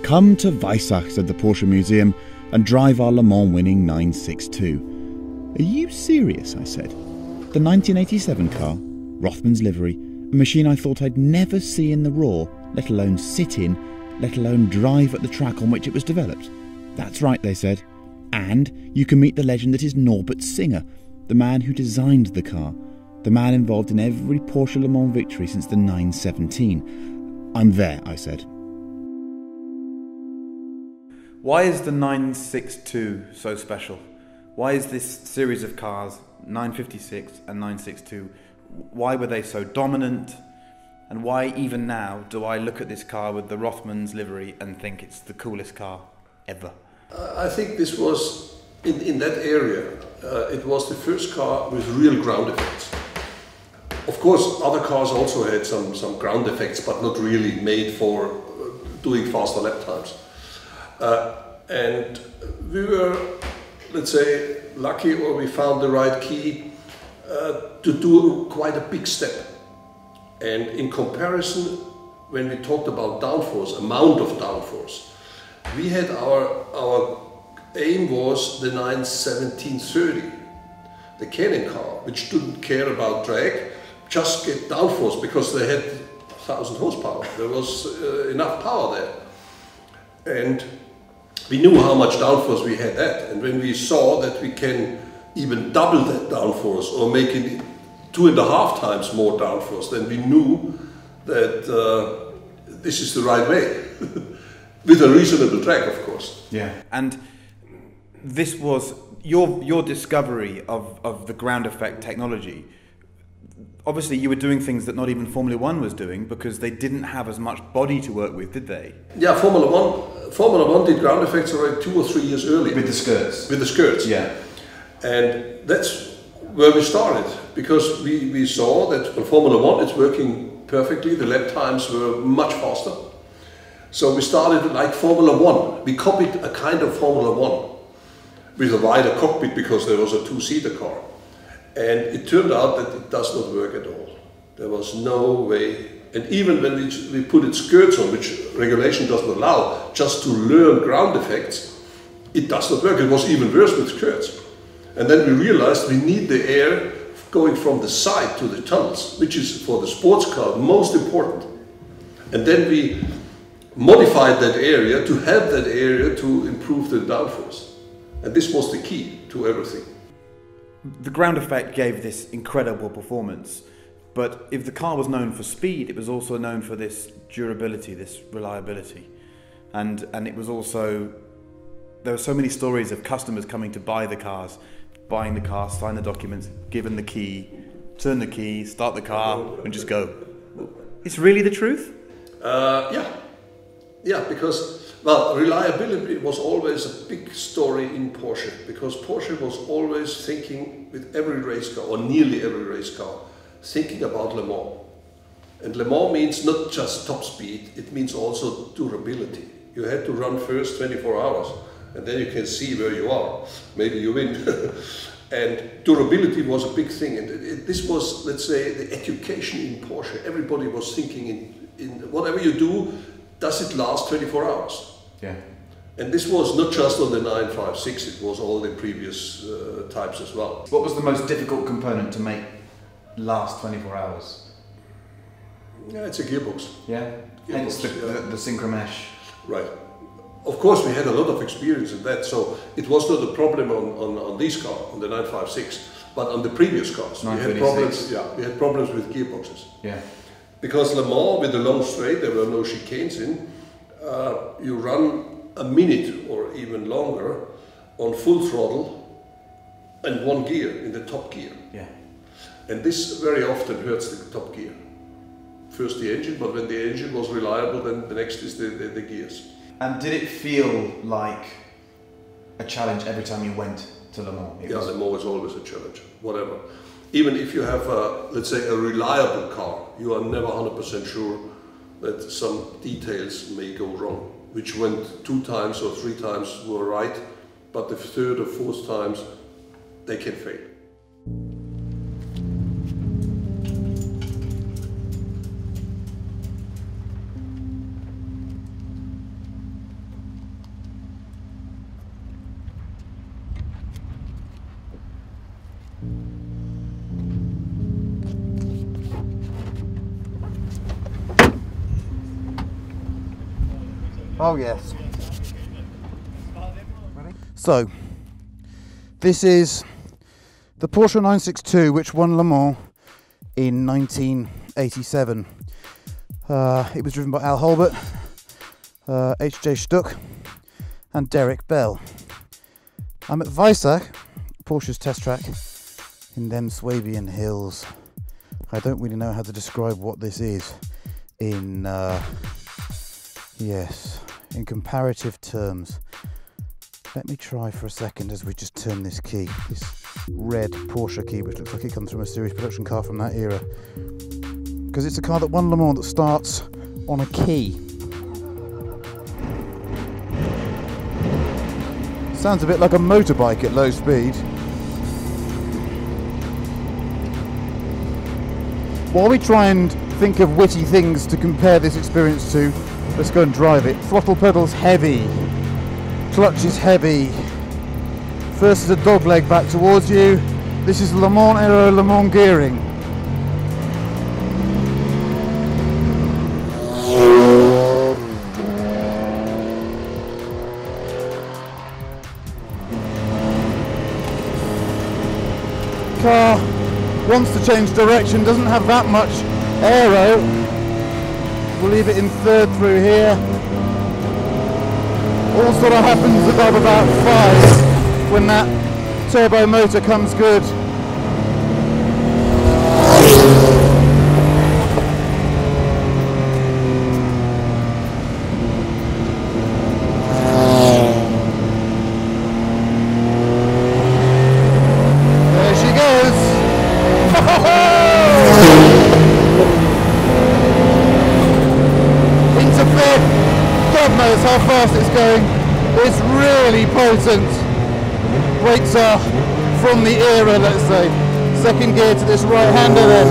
"Come to Weissach," said the Porsche Museum, "and drive our Le Mans winning 962. "Are you serious?" I said. "The 1987 car, Rothman's livery, a machine I thought I'd never see in the raw, let alone sit in, let alone drive at the track on which it was developed." "That's right," they said. "And you can meet the legend that is Norbert Singer, the man who designed the car, the man involved in every Porsche Le Mans victory since the 917. "I'm there," I said. Why is the 962 so special? Why is this series of cars, 956 and 962, why were they so dominant? And why even now do I look at this car with the Rothmans livery and think it's the coolest car ever? I think this was, in that area, it was the first car with real ground effects. Of course, other cars also had some ground effects, but not really made for doing faster lap times. And we were, let's say, lucky, or we found the right key to do quite a big step. And in comparison, when we talked about downforce, amount of downforce, we had our aim was the 91730, the Canon car, which didn't care about drag, just get downforce because they had 1,000 horsepower. There was enough power there. And we knew how much downforce we had that. And when we saw that we can even double that downforce or make it 2.5 times more downforce, then we knew that this is the right way. With a reasonable track, of course. Yeah. And this was your discovery of the ground effect technology. Obviously, you were doing things that not even Formula One was doing because they didn't have as much body to work with, did they? Yeah, Formula One did ground effects already 2 or 3 years earlier. With the skirts? With the skirts. Yeah. And that's where we started, because we saw that on Formula One it's working perfectly, the lap times were much faster. So we started like Formula One. We copied a kind of Formula One with a wider cockpit because there was a 2-seater car. And it turned out that it does not work at all. There was no way. And even when we put it skirts on, which regulation doesn't allow, just to learn ground effects, it does not work. It was even worse with skirts. And then we realized we need the air going from the side to the tunnels, which is for the sports car most important. And then we modified that area to help that area to improve the downforce. And this was the key to everything. The ground effect gave this incredible performance, but if the car was known for speed, it was also known for this durability, this reliability. And it was also, there were so many stories of customers coming to buy the cars, buying the car, sign the documents, given the key, turn the key, start the car, and just go. It's really the truth? Yeah, because, well, reliability was always a big story in Porsche, because Porsche was always thinking with every race car, or nearly every race car, thinking about Le Mans. And Le Mans means not just top speed, it means also durability. You had to run first 24 hours, and then you can see where you are. Maybe you win. And durability was a big thing, and this was, let's say, the education in Porsche. Everybody was thinking in whatever you do, does it last 24 hours? Yeah. And this was not just on the 956, it was all the previous types as well. What was the most difficult component to make last 24 hours? Yeah, it's a gearbox. Yeah? Hence the synchromesh. Right. Of course, we had a lot of experience in that, so it was not a problem on this car, on the 956, but on the previous cars. We had problems, we had problems with gearboxes. Yeah. Because Le Mans, with the long straight, there were no chicanes in, you run a minute or even longer on full throttle and one gear, in the top gear. Yeah. And this very often hurts the top gear. First the engine, but when the engine was reliable, then the next is the gears. And did it feel like a challenge every time you went to Le Mans? Yeah, Le Mans is always a challenge, whatever. Even if you have, let's say, a reliable car, you are never 100% sure that some details may go wrong, which went 2 times or 3 times were right, but the 3rd or 4th times, they can fail. Oh yes. So, this is the Porsche 962 which won Le Mans in 1987. It was driven by Al Holbert, H.J. Stuck and Derek Bell. I'm at Weissach, Porsche's test track, in them Swabian hills. I don't really know how to describe what this is in comparative terms. Let me try for a second as we just turn this key, this red Porsche key, which looks like it comes from a series production car from that era. Because it's a car that won Le Mans that starts on a key. Sounds a bit like a motorbike at low speed. While we try and think of witty things to compare this experience to, let's go and drive it. Throttle pedal's heavy. Clutch is heavy. First is a dog leg back towards you. This is Le Mans era Le Mans gearing. Car wants to change direction, doesn't have that much aero. We'll leave it in third through here. All sort of happens above about 5 when that turbo motor comes good. There she goes. Into fifth. God knows how fast it's going. It's really potent. Brakes are from the era, let's say. Second gear to this right-hander then.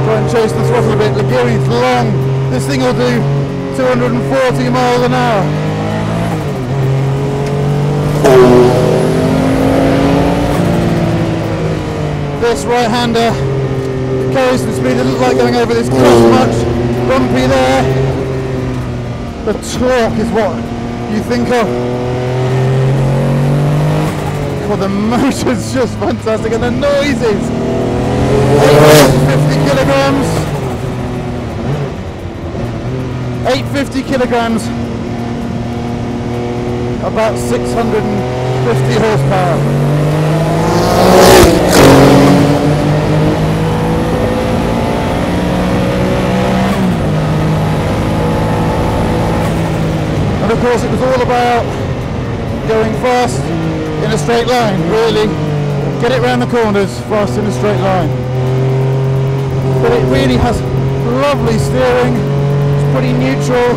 Try and chase the throttle a bit. The gearing's long. This thing will do 240 miles an hour. This right-hander carries some speed. It doesn't like going over this cross much. Bumpy there. The torque is what you think of. Well, the motor's just fantastic, and the noises. 850 kilograms. 850 kilograms. About 650 horsepower. Of course, it was all about going fast in a straight line, really. Get it round the corners fast in a straight line. But it really has lovely steering, it's pretty neutral.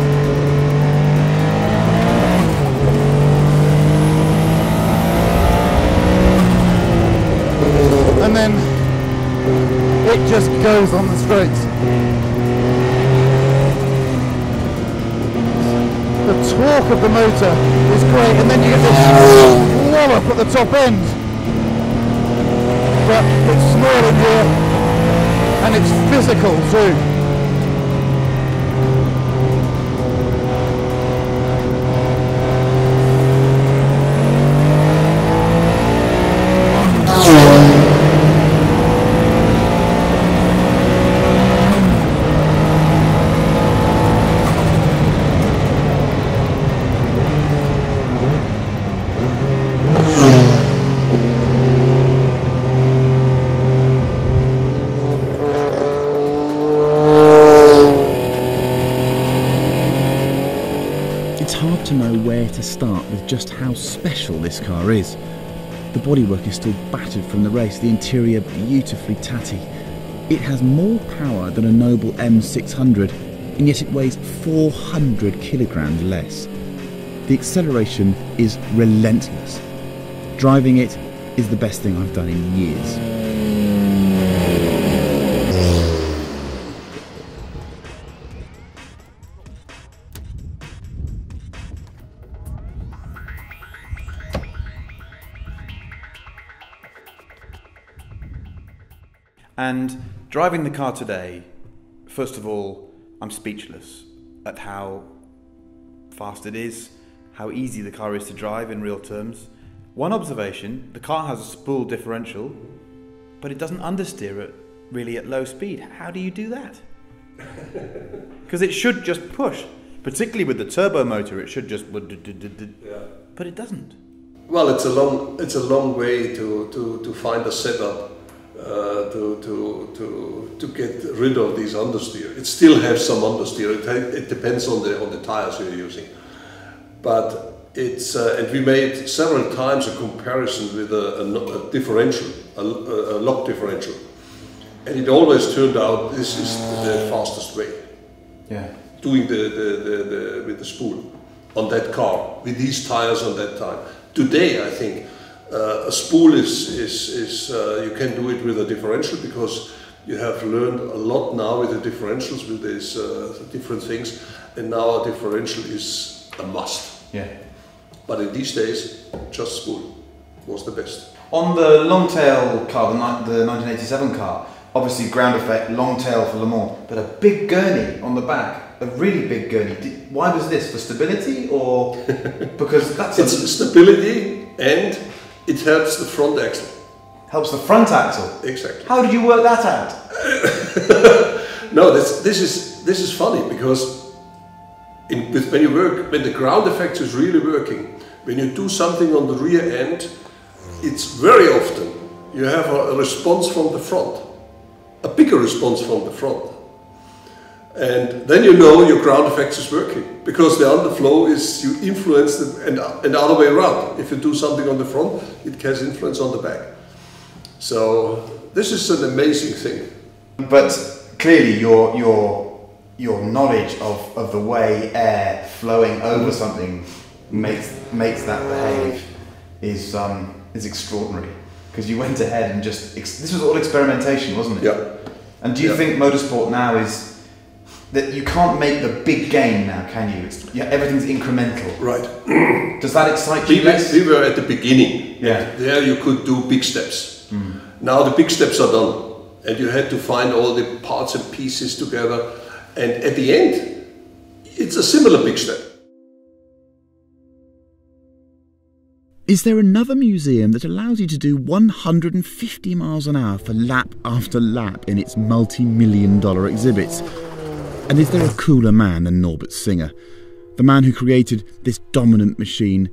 And then it just goes on the straights. The torque of the motor is great, and then you get this wallop at the top end. But it's small in here, and it's physical too. It's hard to know where to start with just how special this car is. The bodywork is still battered from the race, the interior beautifully tatty. It has more power than a Noble M600, and yet it weighs 400 kilograms less. The acceleration is relentless. Driving it is the best thing I've done in years. And driving the car today, first of all, I'm speechless at how fast it is, how easy the car is to drive in real terms. One observation, the car has a spool differential, but it doesn't understeer it really at low speed. How do you do that? Because it should just push. Particularly with the turbo motor, it should just... But it doesn't. Well, it's a long way to find a setup to get rid of these understeer. It still has some understeer. It depends on the tires you're using. But it's and we made several times a comparison with a differential, a lock differential, and it always turned out this is the fastest way. Yeah. Doing the with the spool on that car with these tires on that time. Today, I think a spool is you can do it with a differential because you have learned a lot now with the differentials with these different things, and now a differential is a must. Yeah. But in these days, just spool was the best. On the long tail car, the 1987 car, obviously ground effect, long tail for Le Mans, but a big gurney on the back. A really big gurney. Why was this? For stability or because that's it's stability and it helps the front axle. Helps the front axle. Exactly. How did you work that out? No, this is funny because when the ground effect is really working, when you do something on the rear end, it's very often you have a response from the front, a bigger response from the front. And then you know your ground effects is working because the underflow is you influence and the other way around. If you do something on the front, it has influence on the back. So this is an amazing thing. But clearly your knowledge of the way air flowing over something makes that behave is extraordinary. Because you went ahead and this was all experimentation, wasn't it? Yeah. And do you think motorsport now is that you can't make the big gain now, can you? Everything's incremental. Right. Does that excite you less? We were at the beginning. Yeah. There you could do big steps. Now the big steps are done. And you had to find all the parts and pieces together. And at the end, it's a similar big step. Is there another museum that allows you to do 150 miles an hour for lap after lap in its multi-million-dollar exhibits? And is there a cooler man than Norbert Singer, the man who created this dominant machine,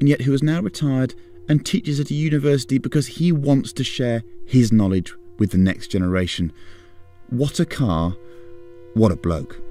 and yet who is now retired and teaches at a university because he wants to share his knowledge with the next generation? What a car, what a bloke.